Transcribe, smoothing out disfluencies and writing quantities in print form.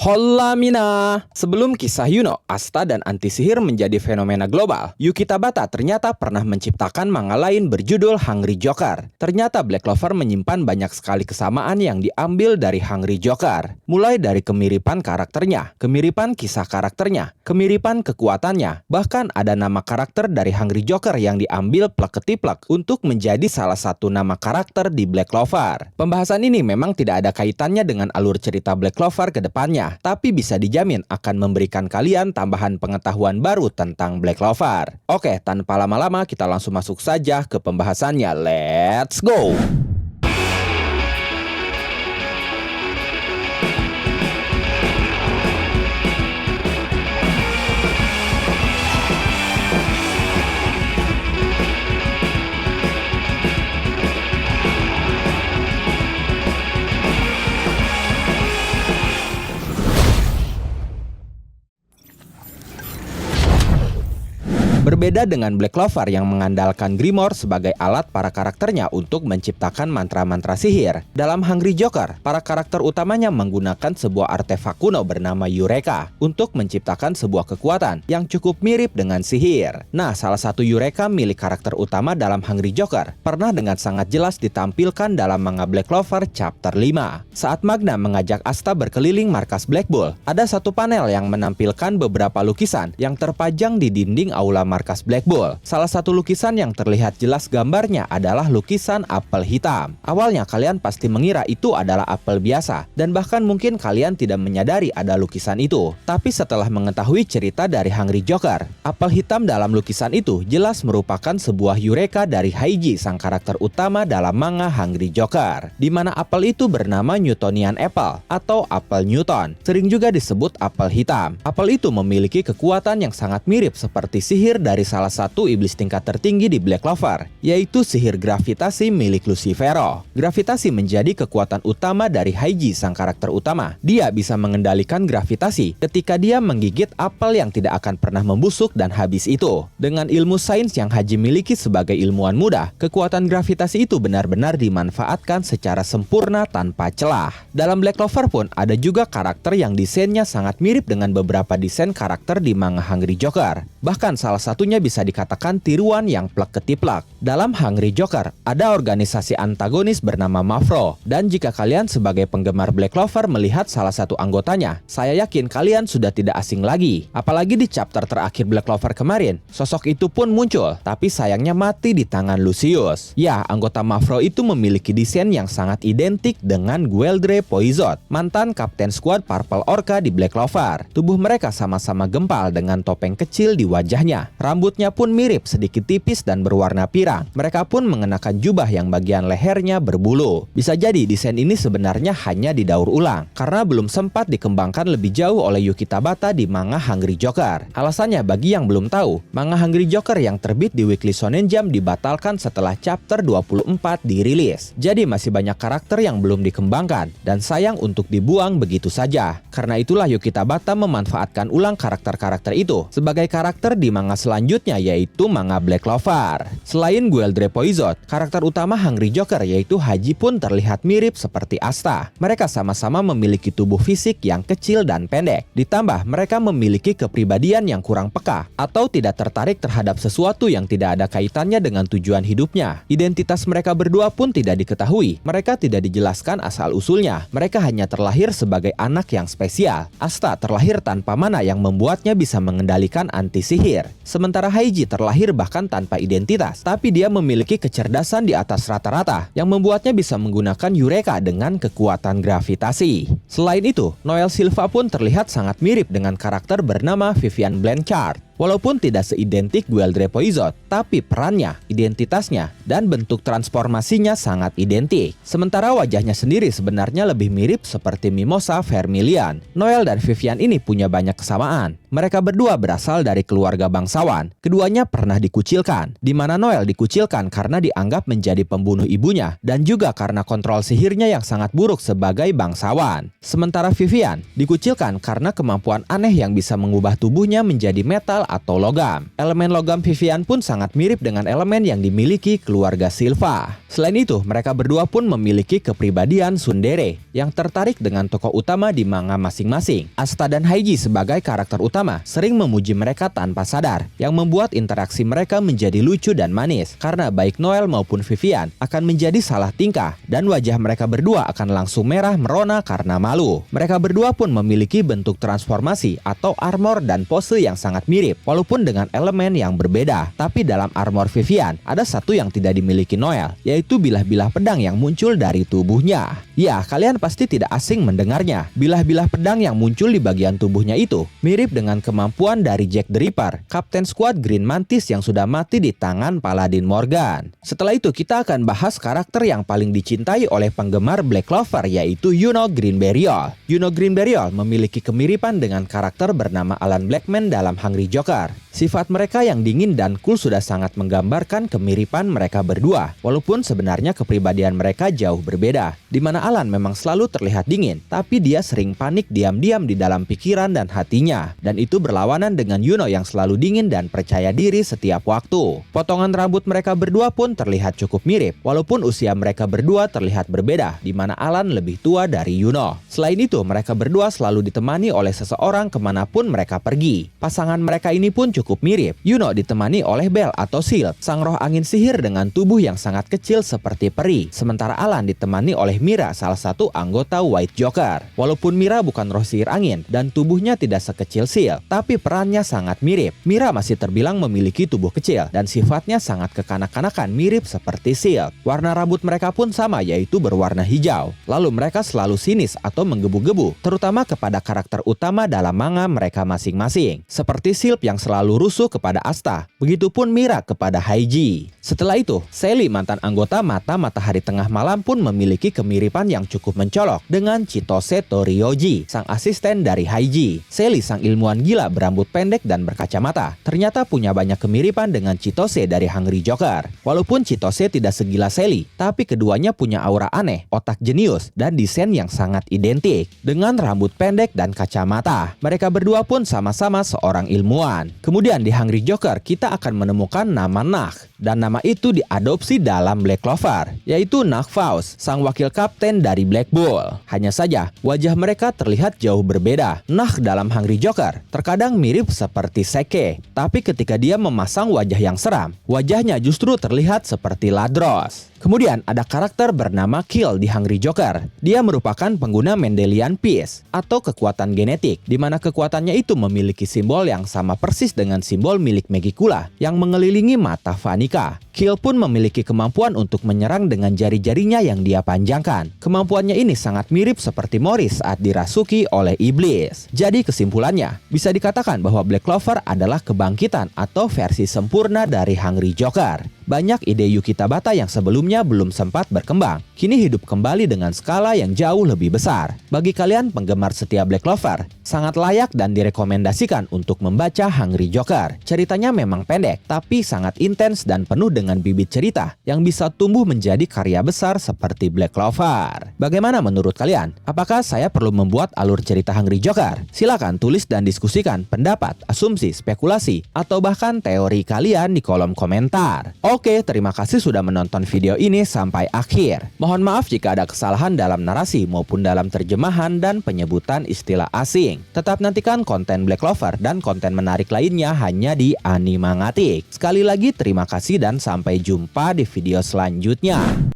Hola Mina! Sebelum kisah Yuno, Asta dan anti sihir menjadi fenomena global, Yuki Tabata ternyata pernah menciptakan manga lain berjudul Hungry Joker. Ternyata Black Clover menyimpan banyak sekali kesamaan yang diambil dari Hungry Joker. Mulai dari kemiripan karakternya, kemiripan kisah karakternya, kemiripan kekuatannya, bahkan ada nama karakter dari Hungry Joker yang diambil plek-ketiplek untuk menjadi salah satu nama karakter di Black Clover. Pembahasan ini memang tidak ada kaitannya dengan alur cerita Black Clover ke depannya, tapi bisa dijamin akan memberikan kalian tambahan pengetahuan baru tentang Black Clover. Oke, tanpa lama-lama kita langsung masuk saja ke pembahasannya. Let's go! Berbeda dengan Black Clover yang mengandalkan Grimoire sebagai alat para karakternya untuk menciptakan mantra-mantra sihir, dalam Hungry Joker, para karakter utamanya menggunakan sebuah artefak kuno bernama Eureka untuk menciptakan sebuah kekuatan yang cukup mirip dengan sihir. Nah, salah satu Eureka milik karakter utama dalam Hungry Joker pernah dengan sangat jelas ditampilkan dalam manga Black Clover Chapter 5. Saat Magna mengajak Asta berkeliling markas Black Bull, ada satu panel yang menampilkan beberapa lukisan yang terpajang di dinding aula markas Black Bull. Salah satu lukisan yang terlihat jelas gambarnya adalah lukisan apel hitam. Awalnya kalian pasti mengira itu adalah apel biasa, dan bahkan mungkin kalian tidak menyadari ada lukisan itu. Tapi setelah mengetahui cerita dari Hungry Joker, apel hitam dalam lukisan itu jelas merupakan sebuah Eureka dari Haiji, sang karakter utama dalam manga Hungry Joker, di mana apel itu bernama Newtonian Apple atau apel Newton, sering juga disebut apel hitam. Apel itu memiliki kekuatan yang sangat mirip seperti sihir dari salah satu iblis tingkat tertinggi di Black Clover, yaitu sihir gravitasi milik Lucifero. Gravitasi menjadi kekuatan utama dari Haiji, sang karakter utama. Dia bisa mengendalikan gravitasi ketika dia menggigit apel yang tidak akan pernah membusuk dan habis itu. Dengan ilmu sains yang Haiji miliki sebagai ilmuwan muda, kekuatan gravitasi itu benar-benar dimanfaatkan secara sempurna tanpa celah. Dalam Black Clover pun ada juga karakter yang desainnya sangat mirip dengan beberapa desain karakter di manga Hungry Joker. Bahkan salah satunya bisa dikatakan tiruan yang plek-ketiplek. Dalam Hungry Joker, ada organisasi antagonis bernama Mafro. Dan jika kalian sebagai penggemar Black Clover melihat salah satu anggotanya, saya yakin kalian sudah tidak asing lagi. Apalagi di chapter terakhir Black Clover kemarin, sosok itu pun muncul, tapi sayangnya mati di tangan Lucius. Ya, anggota Mafro itu memiliki desain yang sangat identik dengan Gueldre Poizot, mantan kapten skuad Purple Orca di Black Clover. Tubuh mereka sama-sama gempal dengan topeng kecil di wajahnya. Rambutnya pun mirip, sedikit tipis dan berwarna pirang. Mereka pun mengenakan jubah yang bagian lehernya berbulu. Bisa jadi desain ini sebenarnya hanya didaur ulang, karena belum sempat dikembangkan lebih jauh oleh Yuki Tabata di manga Hungry Joker. Alasannya, bagi yang belum tahu, manga Hungry Joker yang terbit di Weekly Shonen Jump dibatalkan setelah chapter 24 dirilis. Jadi masih banyak karakter yang belum dikembangkan, dan sayang untuk dibuang begitu saja. Karena itulah Yuki Tabata memanfaatkan ulang karakter-karakter itu sebagai karakter di manga selanjutnya, yaitu manga Black Clover. Selain Gueldre Poizot, karakter utama Hungry Joker yaitu Haji pun terlihat mirip seperti Asta. Mereka sama-sama memiliki tubuh fisik yang kecil dan pendek. Ditambah mereka memiliki kepribadian yang kurang peka atau tidak tertarik terhadap sesuatu yang tidak ada kaitannya dengan tujuan hidupnya. Identitas mereka berdua pun tidak diketahui. Mereka tidak dijelaskan asal-usulnya. Mereka hanya terlahir sebagai anak yang spesial. Asta terlahir tanpa mana yang membuatnya bisa mengendalikan anti sihir. Sementara Haiji terlahir bahkan tanpa identitas, tapi dia memiliki kecerdasan di atas rata-rata yang membuatnya bisa menggunakan Eureka dengan kekuatan gravitasi. Selain itu, Noel Silva pun terlihat sangat mirip dengan karakter bernama Vivian Blanchard. Walaupun tidak seidentik Gueldre Poizot, tapi perannya, identitasnya, dan bentuk transformasinya sangat identik. Sementara wajahnya sendiri sebenarnya lebih mirip seperti Mimosa Vermilion. Noel dan Vivian ini punya banyak kesamaan. Mereka berdua berasal dari keluarga bangsawan. Keduanya pernah dikucilkan, di mana Noel dikucilkan karena dianggap menjadi pembunuh ibunya, dan juga karena kontrol sihirnya yang sangat buruk sebagai bangsawan. Sementara Vivian dikucilkan karena kemampuan aneh yang bisa mengubah tubuhnya menjadi metal atau logam. Elemen logam Vivian pun sangat mirip dengan elemen yang dimiliki keluarga Silva. Selain itu, mereka berdua pun memiliki kepribadian tsundere yang tertarik dengan tokoh utama di manga masing-masing. Asta dan Haiji sebagai karakter utama sering memuji mereka tanpa sadar, yang membuat interaksi mereka menjadi lucu dan manis karena baik Noel maupun Vivian akan menjadi salah tingkah dan wajah mereka berdua akan langsung merah merona karena malu. Mereka berdua pun memiliki bentuk transformasi atau armor dan pose yang sangat mirip walaupun dengan elemen yang berbeda. Tapi dalam armor Vivian ada satu yang tidak dimiliki Noel, yaitu bilah-bilah pedang yang muncul dari tubuhnya. Ya, kalian pasti tidak asing mendengarnya. Bilah-bilah pedang yang muncul di bagian tubuhnya itu mirip dengan kemampuan dari Jack the Ripper, Kapten Squad Green Mantis yang sudah mati di tangan Paladin Morgan. Setelah itu kita akan bahas karakter yang paling dicintai oleh penggemar Black Clover, yaitu Yuno Green Burial. Yuno Green Burial memiliki kemiripan dengan karakter bernama Alan Blackman dalam Hungry Joker. Sifat mereka yang dingin dan cool sudah sangat menggambarkan kemiripan mereka berdua, walaupun sebenarnya kepribadian mereka jauh berbeda, di mana Alan memang selalu terlihat dingin, tapi dia sering panik diam-diam di dalam pikiran dan hatinya, dan itu berlawanan dengan Yuno yang selalu dingin dan percaya diri setiap waktu. Potongan rambut mereka berdua pun terlihat cukup mirip, walaupun usia mereka berdua terlihat berbeda, di mana Alan lebih tua dari Yuno. Selain itu, mereka berdua selalu ditemani oleh seseorang kemanapun mereka pergi. Pasangan mereka ini pun cukup mirip. Yuno ditemani oleh Belle atau Sylph, sang roh angin sihir dengan tubuh yang sangat kecil seperti peri. Sementara Alan ditemani oleh Mira, salah satu anggota White Joker. Walaupun Mira bukan roh sihir angin dan tubuhnya tidak sekecil Sylph, tapi perannya sangat mirip. Mira masih terbilang memiliki tubuh kecil dan sifatnya sangat kekanak-kanakan mirip seperti Sylph. Warna rambut mereka pun sama, yaitu berwarna hijau. Lalu mereka selalu sinis atau menggebu-gebu, terutama kepada karakter utama dalam manga mereka masing-masing. Seperti Sylph yang selalu rusuh kepada Asta, begitupun Mira kepada Haiji. Setelah itu, Sally, mantan anggota Mata Matahari Tengah Malam, pun memiliki kemiripan yang cukup mencolok dengan Chitose Torioji, sang asisten dari Haiji. Sally, sang ilmuwan gila berambut pendek dan berkacamata, ternyata punya banyak kemiripan dengan Chitose dari Hungry Joker. Walaupun Chitose tidak segila Sally, tapi keduanya punya aura aneh, otak jenius, dan desain yang sangat identik. Dengan rambut pendek dan kacamata, mereka berdua pun sama-sama seorang ilmuwan. Kemudian di Hungry Joker kita akan menemukan nama Nag, dan nama itu diadopsi dalam Black Clover, yaitu Nag Faust, sang wakil kapten dari Black Bull. Hanya saja wajah mereka terlihat jauh berbeda. Nag dalam Hungry Joker terkadang mirip seperti Seke, tapi ketika dia memasang wajah yang seram, wajahnya justru terlihat seperti Ladros. Kemudian ada karakter bernama Kill di Hungry Joker. Dia merupakan pengguna Mendelian Piece atau kekuatan genetik, di mana kekuatannya itu memiliki simbol yang sama persis dengan simbol milik Megicula yang mengelilingi mata Vanica. Kill pun memiliki kemampuan untuk menyerang dengan jari-jarinya yang dia panjangkan. Kemampuannya ini sangat mirip seperti Morris saat dirasuki oleh iblis. Jadi kesimpulannya, bisa dikatakan bahwa Black Clover adalah kebangkitan atau versi sempurna dari Hungry Joker. Banyak ide Yuki Tabata yang sebelumnya belum sempat berkembang, kini hidup kembali dengan skala yang jauh lebih besar. Bagi kalian penggemar setia Black Clover, sangat layak dan direkomendasikan untuk membaca Hungry Joker. Ceritanya memang pendek, tapi sangat intens dan penuh dengan bibit cerita yang bisa tumbuh menjadi karya besar seperti Black Clover. Bagaimana menurut kalian? Apakah saya perlu membuat alur cerita Hungry Joker? Silakan tulis dan diskusikan pendapat, asumsi, spekulasi, atau bahkan teori kalian di kolom komentar. Oke, terima kasih sudah menonton video ini sampai akhir. Mohon maaf jika ada kesalahan dalam narasi maupun dalam terjemahan dan penyebutan istilah asing. Tetap nantikan konten Black Clover dan konten menarik lainnya hanya di Animangatik. Sekali lagi terima kasih dan sampai jumpa di video selanjutnya.